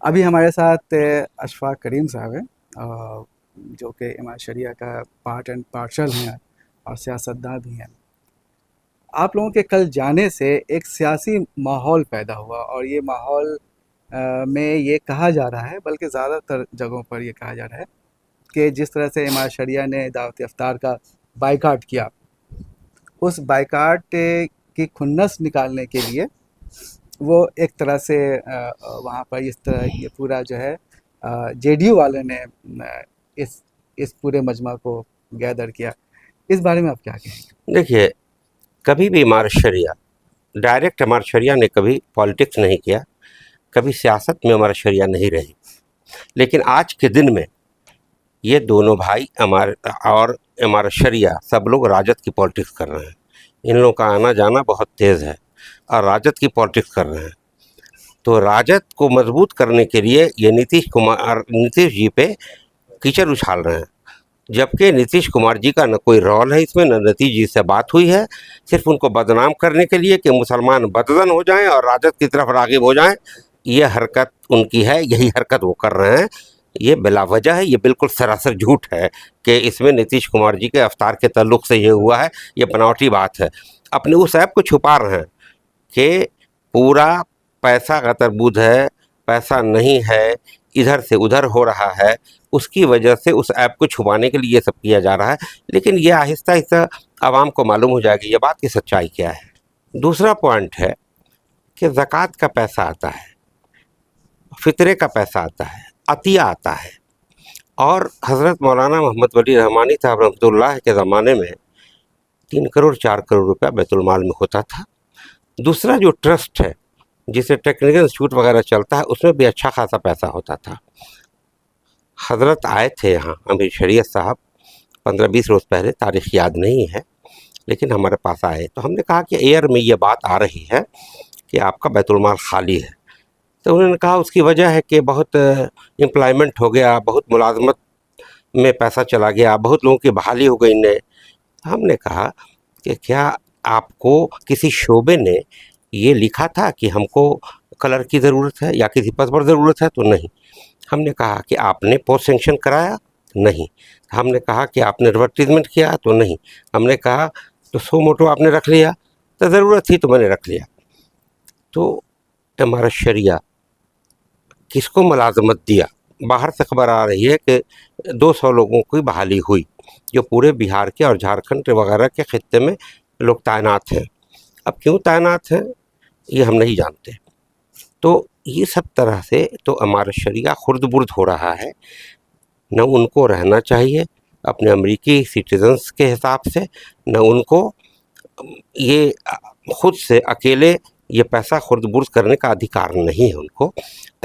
अभी हमारे साथ अशफाक करीम साहब हैं, जो कि इमाम शरिया का पार्ट एंड पार्शल हैं और सियासतदान भी हैं। आप लोगों के कल जाने से एक सियासी माहौल पैदा हुआ और ये माहौल में ये कहा जा रहा है, बल्कि ज़्यादातर जगहों पर ये कहा जा रहा है कि जिस तरह से इमाम शरिया ने दावत इफ्तार का बाइकाट किया, उस बाइकाट की खुन्नस निकालने के लिए वो एक तरह से वहाँ पर इस तरह ये पूरा जो है जेडीयू वाले ने इस पूरे मजमा को गैदर किया। इस बारे में आप क्या कहेंगे? देखिए, कभी भी इमारत शरिया, डायरेक्ट इमारत शरिया ने कभी पॉलिटिक्स नहीं किया, कभी सियासत में इमारत शरिया नहीं रही। लेकिन आज के दिन में ये दोनों भाई और इमारत शरिया सब लोग राजद की पॉलिटिक्स कर रहे हैं। इन लोगों का आना जाना बहुत तेज़ है और राजद की पॉलिटिक्स कर रहे हैं। तो राजद को मजबूत करने के लिए ये नीतीश जी पे कीचड़ उछाल रहे हैं, जबकि नीतीश कुमार जी का न कोई रोल है इसमें, न नीतीश जी से बात हुई है। सिर्फ उनको बदनाम करने के लिए कि मुसलमान बददन हो जाएं और राजद की तरफ राग़िब हो जाएं, ये हरकत उनकी है, यही हरकत वो कर रहे हैं। ये बिलावजह है, ये बिल्कुल सरासर झूठ है कि इसमें नीतीश कुमार जी के अवतार के ताल्लुक से ये हुआ है। ये बनावटी बात है। अपने उस ऐप को छुपा रहे हैं कि पूरा पैसा गतरबूद है, पैसा नहीं है, इधर से उधर हो रहा है। उसकी वजह से उस ऐप को छुपाने के लिए ये सब किया जा रहा है। लेकिन ये आहिस्ता आहिस्ता आवाम को मालूम हो जाएगी ये बात की सच्चाई क्या है। दूसरा पॉइंट है कि ज़कात का पैसा आता है, फितरे का पैसा आता है, अतिया आता है। और हज़रत मौलाना मोहम्मद वली रहमानी साहब रहमतुल्लाह के ज़माने में 3 करोड़ 4 करोड़ रुपया बैतुल-माल में होता था। दूसरा जो ट्रस्ट है, जिसे टेक्निकल इंस्टीट्यूट वगैरह चलता है, उसमें भी अच्छा खासा पैसा होता था। हज़रत आए थे यहाँ अमीर शरीयत साहब 15-20 रोज़ पहले, तारीख़ याद नहीं है, लेकिन हमारे पास आए तो हमने कहा कि एयर में ये बात आ रही है कि आपका बैतुल-माल खाली है। तो उन्होंने कहा उसकी वजह है कि बहुत एम्प्लॉयमेंट हो गया, बहुत मुलाजमत में पैसा चला गया, बहुत लोगों की बहाली हो गई ने। हमने कहा कि क्या आपको किसी शोबे ने ये लिखा था कि हमको कलर की ज़रूरत है या किसी पद पर ज़रूरत है? तो नहीं। हमने कहा कि आपने पोस्ट सेंक्शन कराया? नहीं। हमने कहा कि आपने एडवर्टीजमेंट किया? तो नहीं। हमने कहा तो सो मोटो आपने रख लिया? तो ज़रूरत थी तो मैंने रख लिया। तो हमारा शरिया किसको मुलाजमत दिया? बाहर से खबर आ रही है कि 200 लोगों की बहाली हुई, जो पूरे बिहार के और झारखंड वगैरह के खित्ते में लोग तैनात हैं। अब क्यों तैनात हैं ये हम नहीं जानते। तो ये सब तरह से तो हमारा शरिया खुर्द-बुर्द हो रहा है। न उनको रहना चाहिए अपने अमेरिकी सिटीजन्स के हिसाब से, न उनको ये खुद से अकेले ये पैसा खुर्द-बुर्द करने का अधिकार नहीं है उनको।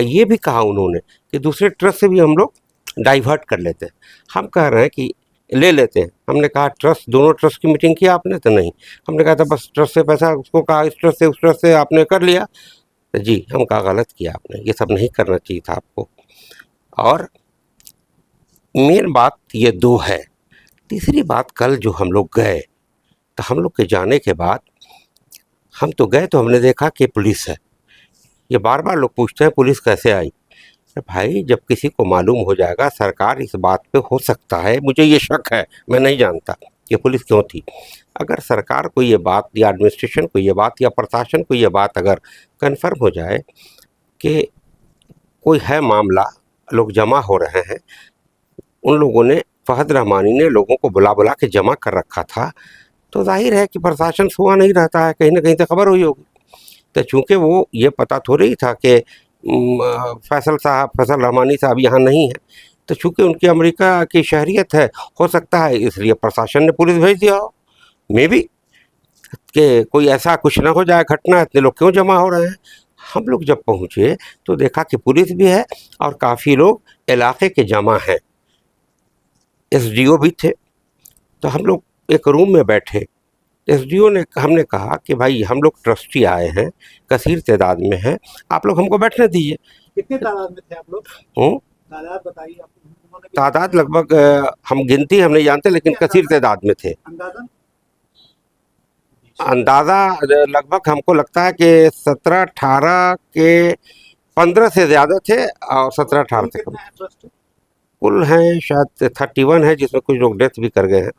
ये भी कहा उन्होंने कि दूसरे ट्रस्ट से भी हम लोग डाइवर्ट कर लेते हैं। हम कह रहे हैं कि ले लेते हैं। हमने कहा ट्रस्ट, दोनों ट्रस्ट की मीटिंग की आपने? तो नहीं। हमने कहा था बस ट्रस्ट से पैसा, उसको कहा इस ट्रस्ट से उस ट्रस्ट से आपने कर लिया? तो जी, हम कहा गलत किया आपने, ये सब नहीं करना चाहिए था आपको। और मेन बात ये 2 है। तीसरी बात, कल जो हम लोग गए, तो हम लोग के जाने के बाद हम तो गए तो हमने देखा कि पुलिस है। ये बार-बार लोग पूछते हैं पुलिस कैसे आई? अरे भाई, जब किसी को मालूम हो जाएगा, सरकार इस बात पे हो सकता है, मुझे ये शक है, मैं नहीं जानता कि पुलिस क्यों थी। अगर सरकार को ये बात या एडमिनिस्ट्रेशन को ये बात या प्रशासन को ये बात अगर कन्फर्म हो जाए कि कोई है मामला, लोग जमा हो रहे हैं, उन लोगों ने, फ़हद रहमानी ने लोगों को बुला-बुला के जमा कर रखा था, तो ज़ाहिर है कि प्रशासन सोआ नहीं रहता है, कहीं न कहीं तो खबर हुई होगी। तो चूँकि वो ये पता थोड़ी था कि फैसल रहमानी साहब यहाँ नहीं हैं, तो चूँकि उनकी अमेरिका की शहरियत है, हो सकता है इसलिए प्रशासन ने पुलिस भेज दिया हो। मेबी कि कोई ऐसा कुछ ना हो जाए घटना, इतने लोग क्यों जमा हो रहे हैं। हम लोग जब पहुँचे तो देखा कि पुलिस भी है और काफ़ी लोग इलाके के जमा हैं, एसडीओ भी थे। तो हम लोग एक रूम में बैठे, एसडीओ ने, हमने कहा कि भाई हम लोग ट्रस्टी आए हैं, कसीर तादाद में हैं, आप लोग हमको बैठने दीजिए। कितनी तादाद में थे आप लोग? तादाद बताइए आप। तादाद लगभग हम गिनती हम नहीं जानते, लेकिन कसीर तादाद में थे। अंदाज़ा लगभग हमको लगता है कि 17-18 के 15 से ज़्यादा थे और 17-18 से कम। कितने हैं ट्रस्ट? कुल हैं शायद 31 है, जिसमें कुछ लोग डेथ भी कर गए हैं।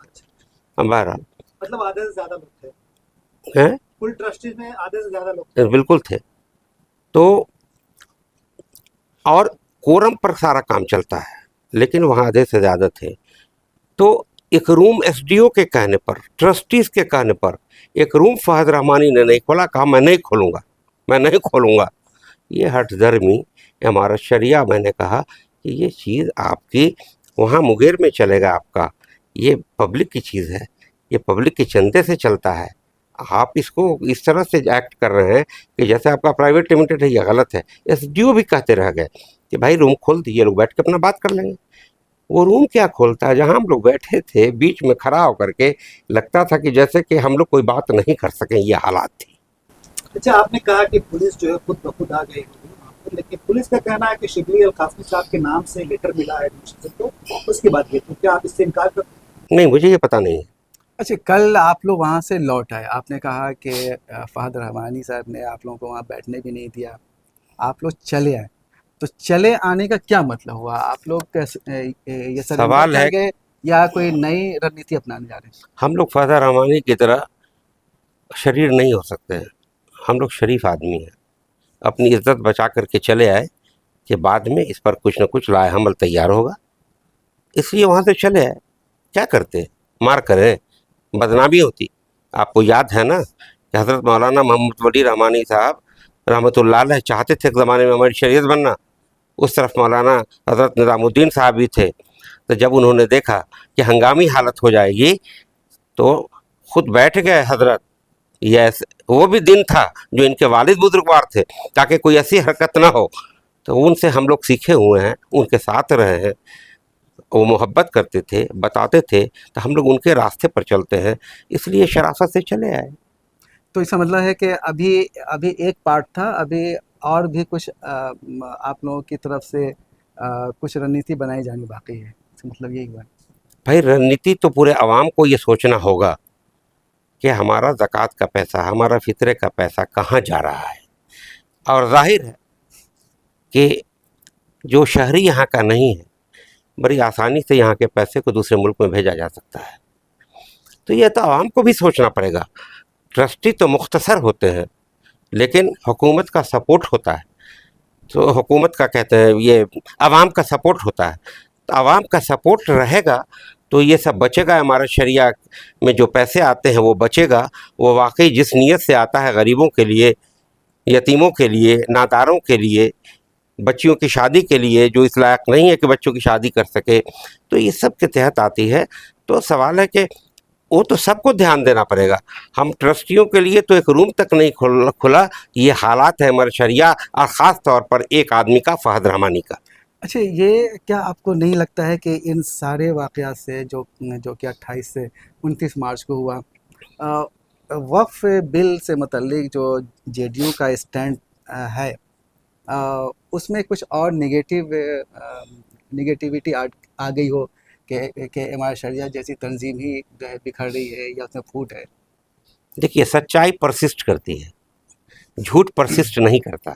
बहरहाल मतलब आधे से ज्यादा लोग थे हैं, कुल ट्रस्टीज में, आधे से ज्यादा लोग थे। बिल्कुल थे। तो और कोरम पर सारा काम चलता है, लेकिन वहाँ आधे से ज़्यादा थे। तो एक रूम एसडीओ के कहने पर, ट्रस्टीज के कहने पर एक रूम फहद रहमानी ने नहीं खोला, कहा मैं नहीं खोलूँगा, मैं नहीं खोलूँगा। ये हठधर्मी इमारत शरिया, मैंने कहा कि ये चीज़ आपकी वहाँ मुंगेर में चलेगा आपका, ये पब्लिक की चीज़ है, ये पब्लिक के चंदे से चलता है। आप इसको इस तरह से एक्ट कर रहे हैं कि जैसे आपका प्राइवेट लिमिटेड है, ये गलत है। एसडीओ भी कहते रह गए कि भाई रूम खोल दीजिए, लोग बैठ के अपना बात कर लेंगे। वो रूम क्या खोलता है, जहाँ हम लोग बैठे थे बीच में खड़ा होकर के लगता था कि जैसे कि हम लोग कोई बात नहीं कर सकें, ये हालात थी। अच्छा, आपने कहा कि पुलिस जो है खुद ब खुद आ गई होगी वहाँ पर, लेकिन पुलिस का कहना है कि शिबली अल कासमी साहब के नाम से लेटर मिला है एडमिनिस्ट्रेशन को, उसके बाद ये, तो क्या आप इससे इनकार कर? नहीं, मुझे ये पता नहीं है। अच्छा, कल आप लोग वहाँ से लौट आए, आपने कहा कि फ़हद रहमानी साहब ने आप लोगों को वहाँ बैठने भी नहीं दिया, आप लोग चले आए। तो चले आने का क्या मतलब हुआ? आप लोग कैसे ये सरेंडर सवाल कर है, गए या कोई नई रणनीति अपनाने जा रहे हैं? हम लोग फहद रहमानी की तरह शरीर नहीं हो सकते हैं। हम लोग शरीफ आदमी हैं, अपनी इज्जत बचा करके चले आए कि बाद में इस पर कुछ न कुछ लाएहमल तैयार होगा, इसलिए वहाँ से चले आए। क्या करते, मार करें, बदनामी होती। आपको याद है ना कि हज़रत मौलाना मोहम्मद वली रहमानी साहब रहमतुल्लाह अलैह चाहते थे एक ज़माने में हमारी शरीयत बनना। उस तरफ मौलाना हज़रत निज़ामुद्दीन साहब भी थे। तो जब उन्होंने देखा कि हंगामी हालत हो जाएगी तो खुद बैठ गए हज़रत। ये ऐसे, वो भी दिन था जो इनके वालिद बुजुर्गवार थे, ताकि कोई ऐसी हरकत ना हो। तो उनसे हम लोग सीखे हुए हैं, उनके साथ रहे हैं, वो मोहब्बत करते थे, बताते थे, तो हम लोग उनके रास्ते पर चलते हैं, इसलिए शराफत से चले आए। तो इसका मतलब है कि अभी अभी एक पार्ट था, अभी और भी कुछ आप लोगों की तरफ से कुछ रणनीति बनाई जानी बाकी है, इसका मतलब यही हुआ? भाई रणनीति तो पूरे आवाम को ये सोचना होगा कि हमारा ज़कात का पैसा, हमारा फितरे का पैसा कहाँ जा रहा है। और जाहिर है कि जो शहरी यहाँ का नहीं है, बड़ी आसानी से यहाँ के पैसे को दूसरे मुल्क में भेजा जा सकता है। तो ये तो आवाम को भी सोचना पड़ेगा। ट्रस्टी तो मुख्तसर होते हैं, लेकिन हुकूमत का सपोर्ट होता है। तो हुकूमत का कहते हैं, ये आवाम का सपोर्ट होता है। तो आवाम का सपोर्ट रहेगा तो ये सब बचेगा। हमारा शरिया में जो पैसे आते हैं वो बचेगा। वो वाकई जिस नीयत से आता है, गरीबों के लिए, यतीमों के लिए, नादारों के लिए, बच्चियों की शादी के लिए, जो इस लायक नहीं है कि बच्चों की शादी कर सके, तो ये सब के तहत आती है। तो सवाल है कि वो तो सबको ध्यान देना पड़ेगा। हम ट्रस्टियों के लिए तो एक रूम तक नहीं खुला। ये हालात है हमारे शरिया, और ख़ास तौर पर एक आदमी का, फ़हद रहमानी का। अच्छा, ये क्या आपको नहीं लगता है कि इन सारे वाक़यात से जो जो कि 28 से 29 मार्च को हुआ, अ, वक्फ़ बिल से मुतल्लिक जो जेडीयू का स्टैंड है, उसमें कुछ और नेगेटिविटी आ गई हो कि इमारत शरिया जैसी तंजीम ही जो है बिखर रही है या उसमें फूट है? देखिए, सच्चाई परसिस्ट करती है, झूठ परसिस्ट नहीं करता।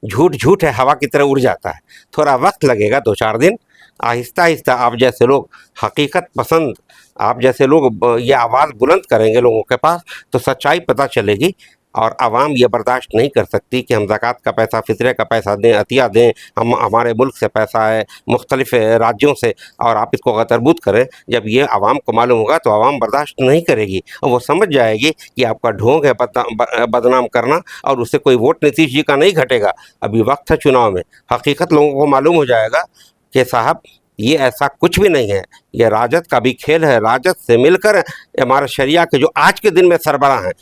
झूठ झूठ है, हवा की तरह उड़ जाता है। थोड़ा वक्त लगेगा, 2-4 दिन, आहिस्ता आहिस्ता आप जैसे लोग हकीकत पसंद, आप जैसे लोग ये आवाज़ बुलंद करेंगे लोगों के पास, तो सच्चाई पता चलेगी। और आवाम ये बर्दाश्त नहीं कर सकती कि हम ज़कात का पैसा, फितरे का पैसा दें, अतिया दें, हम हमारे मुल्क से पैसा है, मुख्तलिफ राज्यों से, और आप इसको गतरबूत करें। जब ये आवाम को मालूम होगा तो आवाम बर्दाश्त नहीं करेगी, और वो समझ जाएगी कि आपका ढोंग है बदनाम करना, और उससे कोई वोट नीतीश जी का नहीं घटेगा। अभी वक्त है चुनाव में, हकीकत लोगों को मालूम हो जाएगा कि साहब ये ऐसा कुछ भी नहीं है, ये राजद का भी खेल है। राजद से मिलकर हमारे शरिया के जो आज के दिन में सरबराह हैं,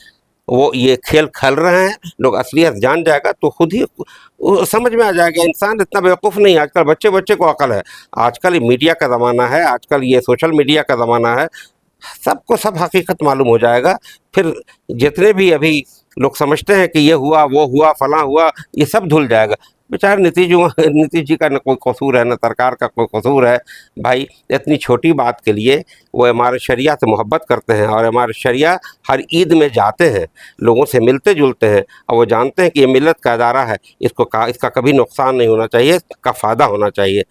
वो ये खेल खेल रहे हैं। लोग असलियत जान जाएगा तो खुद ही वो समझ में आ जाएगा। इंसान इतना बेवकूफ़ नहीं, आजकल बच्चे बच्चे को अकल है। आजकल मीडिया का ज़माना है, आजकल ये सोशल मीडिया का ज़माना है, सबको सब हकीकत मालूम हो जाएगा। फिर जितने भी अभी लोग समझते हैं कि ये हुआ, वो हुआ, फलां हुआ, ये सब धुल जाएगा। बेचारे नीतीश जी का न कोई कसूर है, न सरकार का कोई कसूर है। भाई इतनी छोटी बात के लिए वो हमारे शरिया से मोहब्बत करते हैं और हमारे शरिया हर ईद में जाते हैं, लोगों से मिलते जुलते हैं और वो जानते हैं कि ये मिल्लत का अदारा है, इसका कभी नुकसान नहीं होना चाहिए, इसका फ़ायदा होना चाहिए।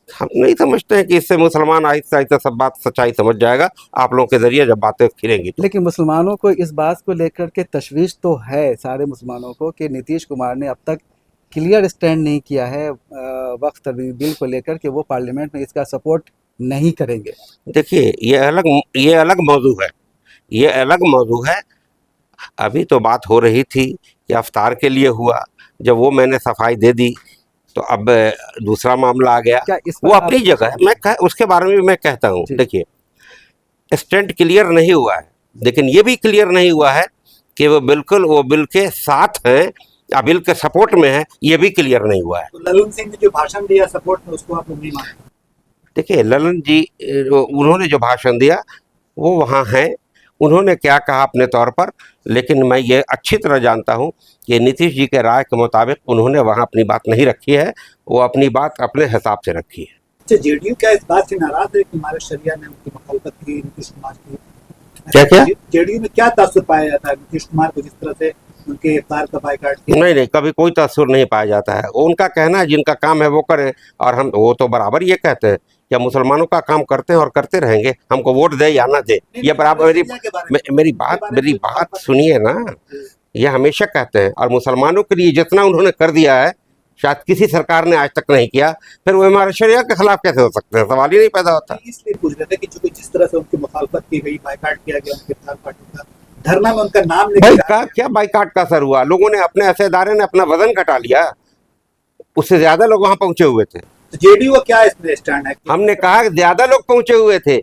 हम नहीं समझते हैं कि इससे मुसलमान आहिस्ता आहिस्ता सब बात सच्चाई समझ जाएगा, आप लोगों के ज़रिए जब बातें खिलेंगी तो। लेकिन मुसलमानों को इस बात को लेकर के तशवीश तो है, सारे मुसलमानों को, कि नीतीश कुमार ने अब तक क्लियर स्टैंड नहीं किया है वक्फ तरमीम बिल को लेकर कि वो पार्लियामेंट में इसका सपोर्ट नहीं करेंगे। देखिए ये अलग मौजू है, ये अलग मौजू है। अभी तो बात हो रही थी कि अफ्तार के लिए हुआ, जब वो मैंने सफाई दे दी तो अब दूसरा मामला आ गया। क्या इस वो पर अपनी जगह है, उसके बारे में भी मैं कहता हूँ। जी। देखिए स्टैंड क्लियर नहीं हुआ है, लेकिन ये भी क्लियर नहीं हुआ है कि वो बिल के साथ हैं या बिल के सपोर्ट में है, ये भी क्लियर नहीं हुआ है। तो ललन सिंह ने जो भाषण दिया सपोर्ट में, उसको आप लोग नहीं मानते? देखिए ललन जी उन्होंने जो भाषण दिया वो वहाँ हैं, उन्होंने क्या कहा अपने तौर पर, लेकिन मैं ये अच्छी तरह जानता हूँ कि नीतीश जी के राय के मुताबिक उन्होंने वहाँ अपनी बात नहीं रखी है, वो अपनी बात अपने हिसाब से रखी है। अच्छा, जेडीयू क्या इस बात से नाराज है कि हमारे शरिया ने उनकी मुखालफत की नीतीश कुमार की? क्या जेडीयू में क्या तासुर पाया जाता है नीतीश कुमार को जिस तरह से उनके इफ्तार का बायकाट किया? नहीं, कभी कोई तासुर नहीं पाया जाता है। उनका कहना है जिनका काम है वो करें, और हम वो तो बराबर ये कहते हैं कि मुसलमानों का काम करते हैं और करते रहेंगे, हमको वोट दे या ना दे, ये बराबर। मेरी बात सुनिए ना, ये हमेशा कहते हैं, और मुसलमानों के लिए जितना उन्होंने कर दिया है शायद किसी सरकार ने आज तक नहीं किया, फिर वो हमारे शरिया के खिलाफ कैसे हो सकते हैं, सवाल ही नहीं पैदा होता। इसलिए पूछ रहे थे कि जो जिस तरह से उनकी मुखालफत की गई, बायकाट किया गया उनके इफ्तार पार्टी का, धरना में उनका नाम बाइकाट क्या, बाइकाट का असर हुआ? लोगों ने अपने ऐसे इदारे ने अपना वजन घटा लिया, उससे ज्यादा लोग वहां पहुंचे हुए थे। तो जेडीयू का क्या इसमें स्टैंड है? हमने कहा कि ज्यादा लोग पहुंचे हुए थे,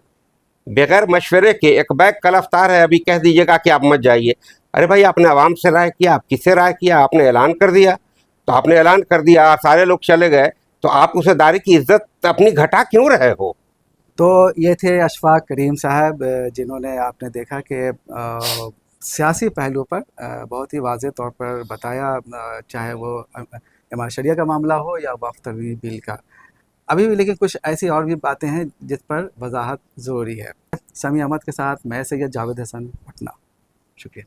बगैर मशवरे के। एक बैग कल अफ्तार है, अभी कह दीजिएगा कि आप मत जाइए। अरे भाई आपने आवाम से राय किया, आप किससे राय किया? आपने ऐलान कर दिया, तो आपने ऐलान कर दिया, सारे लोग चले गए, तो आप उस इदारे की इज्जत अपनी घटा क्यों रहे हो? तो ये थे अशफाक करीम साहब, जिन्होंने आपने देखा कि सियासी पहलू पर बहुत ही वाज़ेह तौर पर बताया, चाहे वो इमाम शरिया का मामला हो या वक्फ तरमीम बिल का। अभी भी लेकिन कुछ ऐसी और भी बातें हैं जिस पर वजाहत ज़रूरी है। समी अहमद के साथ मैं सैयद जावेद हसन, पटना। शुक्रिया।